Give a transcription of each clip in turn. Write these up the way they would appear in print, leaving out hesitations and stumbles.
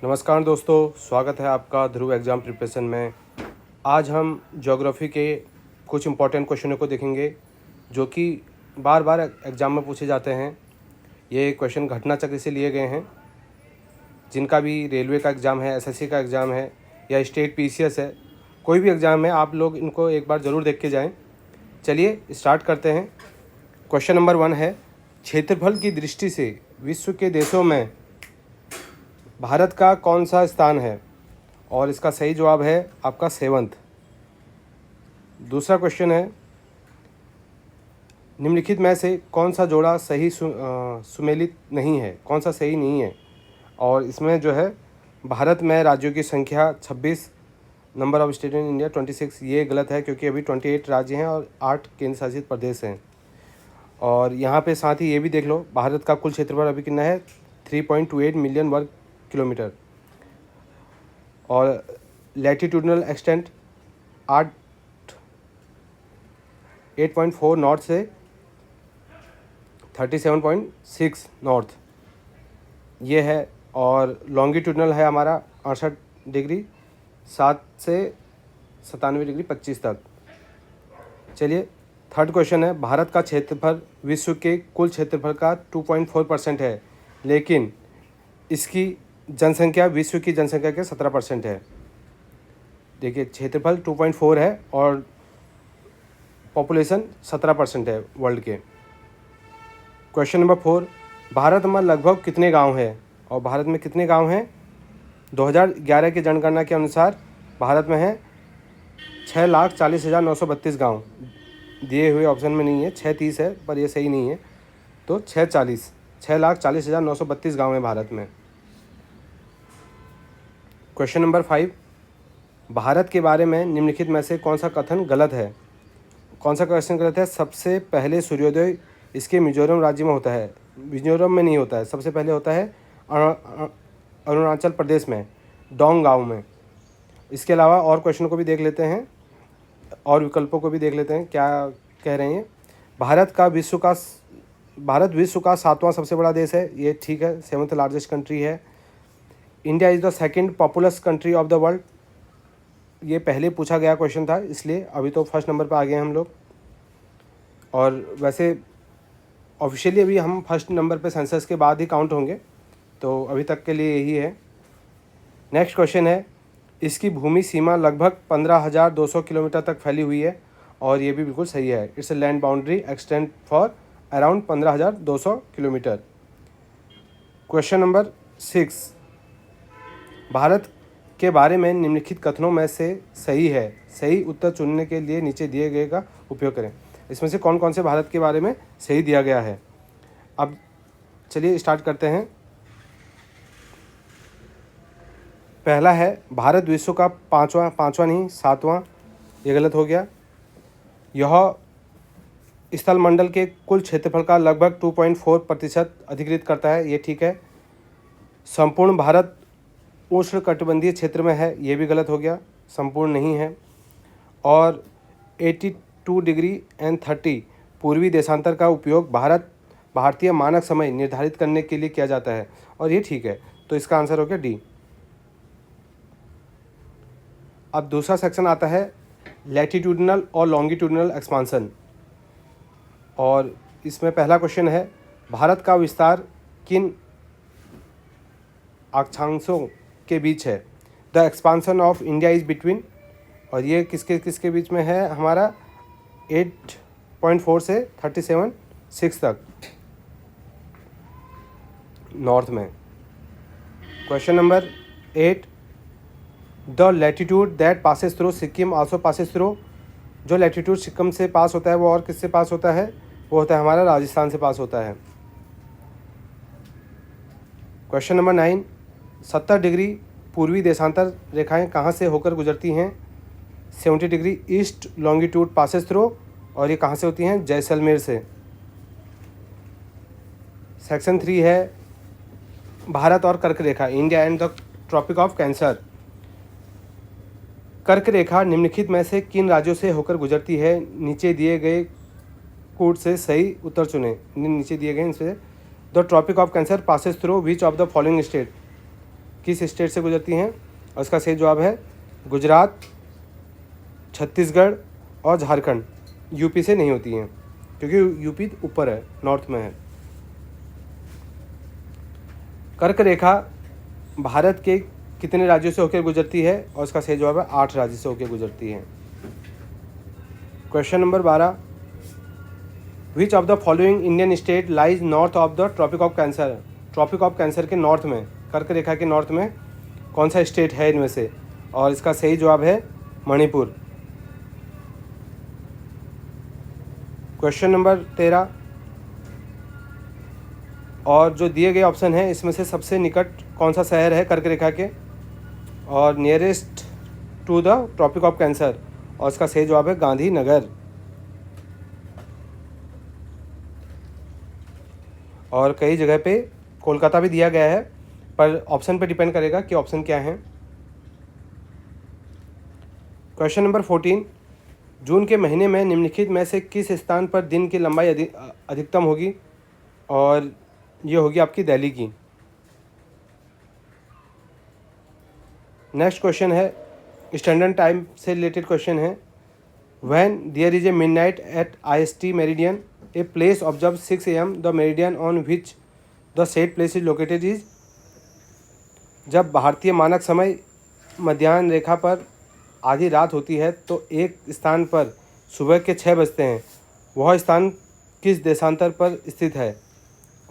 नमस्कार दोस्तों, स्वागत है आपका ध्रुव एग्ज़ाम प्रिपरेशन में। आज हम ज्योग्राफी के कुछ इम्पोर्टेंट क्वेश्चनों को देखेंगे जो कि बार बार एग्ज़ाम में पूछे जाते हैं। ये क्वेश्चन घटना चक्र से लिए गए हैं। जिनका भी रेलवे का एग्ज़ाम है, एसएससी का एग्ज़ाम है या स्टेट पीसीएस है, कोई भी एग्ज़ाम है, आप लोग इनको एक बार ज़रूर देख के जाएँ। चलिए स्टार्ट करते हैं। क्वेश्चन नंबर 1 है, क्षेत्रफल की दृष्टि से विश्व के देशों में भारत का कौन सा स्थान है? और इसका सही जवाब है आपका 7th। दूसरा क्वेश्चन है, निम्नलिखित में से कौन सा जोड़ा सही सुमेलित नहीं है, कौन सा सही नहीं है? और इसमें जो है भारत में राज्यों की संख्या 26, number of state in India 26, ये गलत है क्योंकि अभी 28 राज्य हैं और 8 केंद्र शासित प्रदेश हैं। और यहाँ पे साथ ही ये भी देख लो, भारत का कुल क्षेत्रफल अभी कितना है? 3.28 मिलियन वर्ग किलोमीटर। और लैटिट्यूडनल एक्सटेंट 8.4 नॉर्थ से 37.6 नॉर्थ ये है। और लॉन्गिट्यूडनल है हमारा 68 डिग्री 7 से 97 डिग्री 25 तक। चलिए थर्ड क्वेश्चन है, भारत का क्षेत्रफल विश्व के कुल क्षेत्रफल का 2.4% है, लेकिन इसकी जनसंख्या विश्व की जनसंख्या के 17% है। देखिए क्षेत्रफल 2.4 है और पॉपुलेशन 17% है वर्ल्ड के। क्वेश्चन नंबर 4, भारत में लगभग कितने गांव हैं? और भारत में कितने गांव हैं? 2011 की जनगणना के अनुसार भारत में है 6,40,932 गांव। दिए हुए ऑप्शन में नहीं है, 630 है पर ये सही नहीं है, तो 6,40,932 गांव हैं भारत में। क्वेश्चन नंबर 5, भारत के बारे में निम्नलिखित में से कौन सा कथन गलत है? कौन सा क्वेश्चन गलत है? सबसे पहले सूर्योदय इसके मिजोरम राज्य में होता है, मिजोरम में नहीं होता है। सबसे पहले होता है अरुणाचल प्रदेश में, डोंग गांव में। इसके अलावा और क्वेश्चन को भी देख लेते हैं और विकल्पों को भी देख लेते हैं क्या कह रहे हैं। भारत विश्व का 7वां सबसे बड़ा देश है, ये ठीक है, 7th लार्जेस्ट कंट्री है। India is the second populace country of the world, ये पहले पूछा गया क्वेश्चन था, इसलिए अभी तो फर्स्ट नंबर पर आ गए हम लोग। और वैसे ऑफिशियली अभी हम फर्स्ट नंबर पे सेंसस के बाद ही काउंट होंगे, तो अभी तक के लिए यही है। नेक्स्ट क्वेश्चन है, इसकी भूमि सीमा लगभग 15,200 किलोमीटर तक फैली हुई है, और ये भी बिल्कुल सही है। It's land boundary extend for around 15,200 kilometre. Question number 6, Bharat के बारे में निम्नलिखित कथनों में से सही है? सही उत्तर चुनने के लिए नीचे दिए गए का उपयोग करें। इसमें से कौन कौन से भारत के बारे में सही दिया गया है? अब चलिए स्टार्ट करते हैं। पहला है, भारत विश्व का पाँचवा नहीं 7वां, ये गलत हो गया। यह स्थलमंडल के कुल क्षेत्रफल का लगभग 2.4% अधिकृत करता है, ये ठीक है। संपूर्ण भारत उष्णकटिबंधीय क्षेत्र में है, ये भी गलत हो गया, संपूर्ण नहीं है। और 82 डिग्री एंड 30 पूर्वी देशांतर का उपयोग भारतीय मानक समय निर्धारित करने के लिए किया जाता है, और ये ठीक है, तो इसका आंसर हो गया डी। अब दूसरा सेक्शन आता है लैटिट्यूडनल और लॉन्गिट्यूडनल एक्सपांसन, और इसमें पहला क्वेश्चन है, भारत का विस्तार किन अक्षांशों के बीच है? The expansion of India is between, और ये किसके किसके बीच में है? हमारा 8.4 से 37.6 तक नॉर्थ में। Question number 8, the latitude that passes through Sikkim also passes through, जो लैटिट्यूड सिक्किम से पास होता है वो और किससे पास होता है? वो होता है हमारा राजस्थान से पास होता है। क्वेश्चन नंबर 9, 70 डिग्री पूर्वी देशांतर रेखाएं कहाँ से होकर गुजरती हैं? 70 degree east longitude passes through, और ये कहाँ से होती हैं? जैसलमेर से। सेक्शन 3 है, भारत और कर्क रेखा, India and the tropic of cancer. कर्क रेखा निम्नलिखित में से किन राज्यों से होकर गुजरती है? नीचे दिए गए कूट से सही उत्तर चुनें। नीचे दिए गए इनसे the tropic of Cancer passes through which of the following state? किस स्टेट से गुजरती हैं? और इसका सही जवाब है गुजरात, छत्तीसगढ़ और झारखंड। यूपी से नहीं होती हैं क्योंकि यूपी ऊपर है, नॉर्थ में है। कर्क रेखा भारत के कितने राज्यों से होकर गुजरती है? और इसका सही जवाब है 8 राज्यों से होकर गुजरती है। Question number 12, which of the following Indian state lies north of the tropic of Cancer? Tropic of Cancer के नॉर्थ में, कर्क रेखा के नॉर्थ में कौन सा स्टेट है इनमें से? और इसका सही जवाब है मणिपुर। क्वेश्चन नंबर 13, और जो दिए गए ऑप्शन हैं इसमें से सबसे निकट कौन सा शहर है कर्क रेखा के और nearest to the tropic of Cancer? और इसका सही जवाब है गांधीनगर। और कई जगह पे कोलकाता भी दिया गया है, पर ऑप्शन पे डिपेंड करेगा कि ऑप्शन क्या है। क्वेश्चन नंबर 14, जून के महीने में निम्नलिखित में से किस स्थान पर दिन की लंबाई अधिकतम होगी? और ये होगी आपकी दिल्ली की। नेक्स्ट क्वेश्चन है स्टैंडर्ड टाइम से रिलेटेड क्वेश्चन है। When there is a midnight at IST meridian a place observe 6 AM the meridian on which the set place is located is. जब भारतीय मानक समय मध्याह्न रेखा पर आधी रात होती है तो एक स्थान पर सुबह के 6 बजते हैं, वह स्थान किस देशांतर पर स्थित है?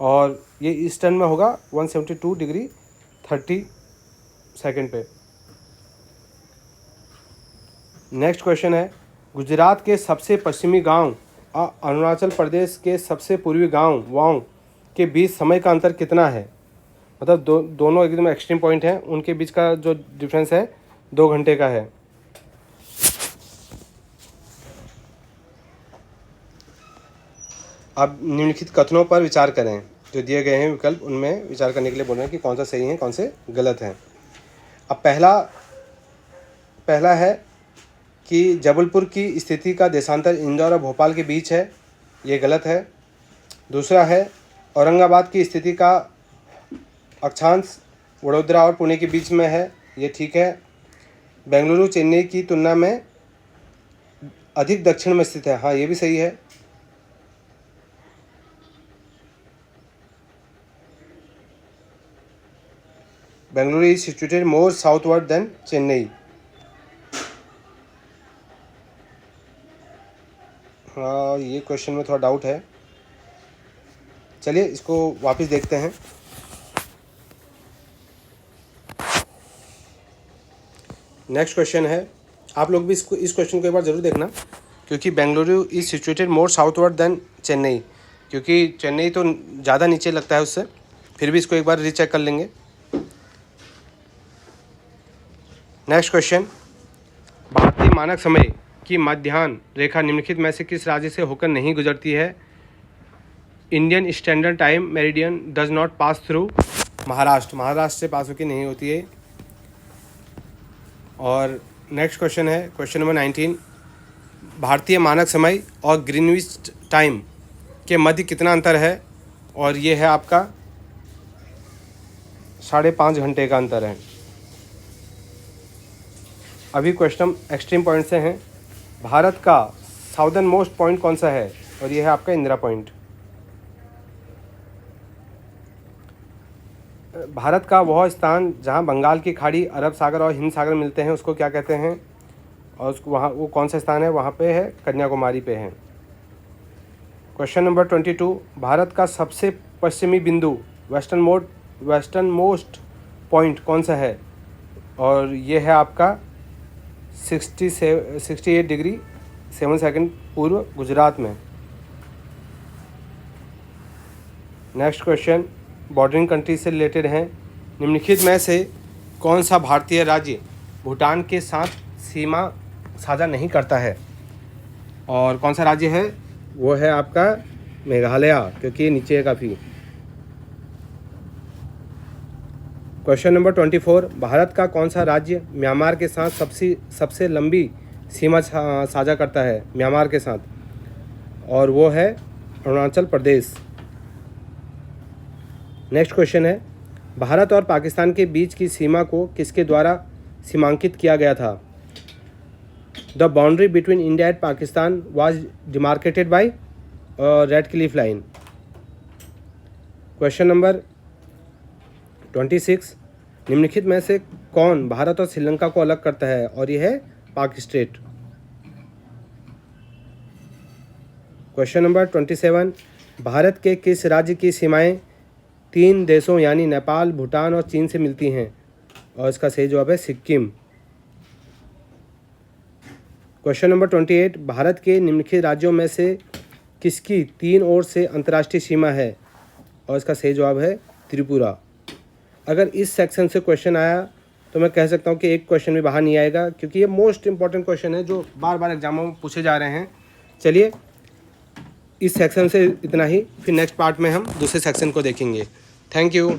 और ये ईस्टर्न में होगा 172 डिग्री 30 सेकंड पे। नेक्स्ट क्वेश्चन है गुजरात के सबसे पश्चिमी गांव और अरुणाचल प्रदेश के सबसे पूर्वी गांव वाओ के बीच समय का अंतर कितना है? मतलब दोनों एकदम एक्सट्रीम पॉइंट हैं, उनके बीच का जो डिफरेंस है 2 घंटे का है। अब निम्नलिखित कथनों पर विचार करें। जो दिए गए हैं विकल्प उनमें विचार करने के लिए बोल रहे हैं कि कौन सा सही है कौन से गलत है। अब पहला है कि जबलपुर की स्थिति का देशांतर इंदौर और भोपाल के बीच है, ये गलत है। दूसरा है औरंगाबाद की स्थिति का अक्षांश वडोदरा और पुणे के बीच में है, ये ठीक है। बेंगलुरु चेन्नई की तुलना में अधिक दक्षिण में स्थित है, हाँ ये भी सही है। Bengaluru is situated more southward than Chennai. हाँ ये क्वेश्चन में थोड़ा डाउट है, चलिए इसको वापस देखते हैं। नेक्स्ट क्वेश्चन है, आप लोग भी इस क्वेश्चन को एक बार ज़रूर देखना, क्योंकि Bengaluru is situated more southward than Chennai, क्योंकि चेन्नई तो ज़्यादा नीचे लगता है उससे। फिर भी इसको एक बार रीचेक कर लेंगे। नेक्स्ट क्वेश्चन, भारतीय मानक समय की मध्याह्न रेखा निम्नलिखित में से किस राज्य से होकर नहीं गुजरती है? Indian standard time meridian does not pass through Maharashtra से पास होकर नहीं होती है। और नेक्स्ट क्वेश्चन है क्वेश्चन नंबर 19, भारतीय मानक समय और ग्रीनविच टाइम के मध्य कितना अंतर है? और ये है आपका 5.5 घंटे का अंतर है। अभी क्वेश्चन एक्सट्रीम पॉइंट से हैं। भारत का साउदर्न मोस्ट पॉइंट कौन सा है? और ये है आपका इंदिरा पॉइंट। भारत का वह स्थान जहां बंगाल की खाड़ी, अरब सागर और हिंद सागर मिलते हैं उसको क्या कहते हैं? और उसको वहाँ वो कौन सा स्थान है? वहाँ पे है कन्याकुमारी पे है। क्वेश्चन नंबर 22, भारत का सबसे पश्चिमी बिंदु वेस्टर्न मोस्ट पॉइंट कौन सा है? और ये है आपका 68 डिग्री 7 सेकंड पूर्व गुजरात में। नेक्स्ट क्वेश्चन बॉर्डरिंग कंट्री से रिलेटेड हैं। निम्नलिखित में से कौन सा भारतीय राज्य भूटान के साथ सीमा साझा नहीं करता है? और कौन सा राज्य है? वो है आपका मेघालय, क्योंकि ये नीचे है काफ़ी। क्वेश्चन नंबर 24, भारत का कौन सा राज्य म्यांमार के साथ सबसे लंबी सीमा साझा करता है म्यांमार के साथ? और वो है अरुणाचल प्रदेश। नेक्स्ट क्वेश्चन है, भारत और पाकिस्तान के बीच की सीमा को किसके द्वारा सीमांकित किया गया था? The boundary between India and Pakistan was demarcated by Radcliffe Line. Question number 26, निम्नलिखित में से कौन भारत और श्रीलंका को अलग करता है? और यह है पाक स्ट्रेट। क्वेश्चन नंबर 27, भारत के किस राज्य की सीमाएं 3 देशों यानी नेपाल, भूटान और चीन से मिलती हैं? और इसका सही जवाब है सिक्किम। क्वेश्चन नंबर 28, भारत के निम्नलिखित राज्यों में से किसकी 3 ओर से अंतर्राष्ट्रीय सीमा है? और इसका सही जवाब है त्रिपुरा। अगर इस सेक्शन से क्वेश्चन आया तो मैं कह सकता हूँ कि एक क्वेश्चन भी बाहर नहीं आएगा, क्योंकि ये मोस्ट इंपॉर्टेंट क्वेश्चन है जो बार बार एग्जामों में पूछे जा रहे हैं। चलिए, इस सेक्शन से इतना ही, फिर नेक्स्ट पार्ट में हम दूसरे सेक्शन को देखेंगे। Thank you.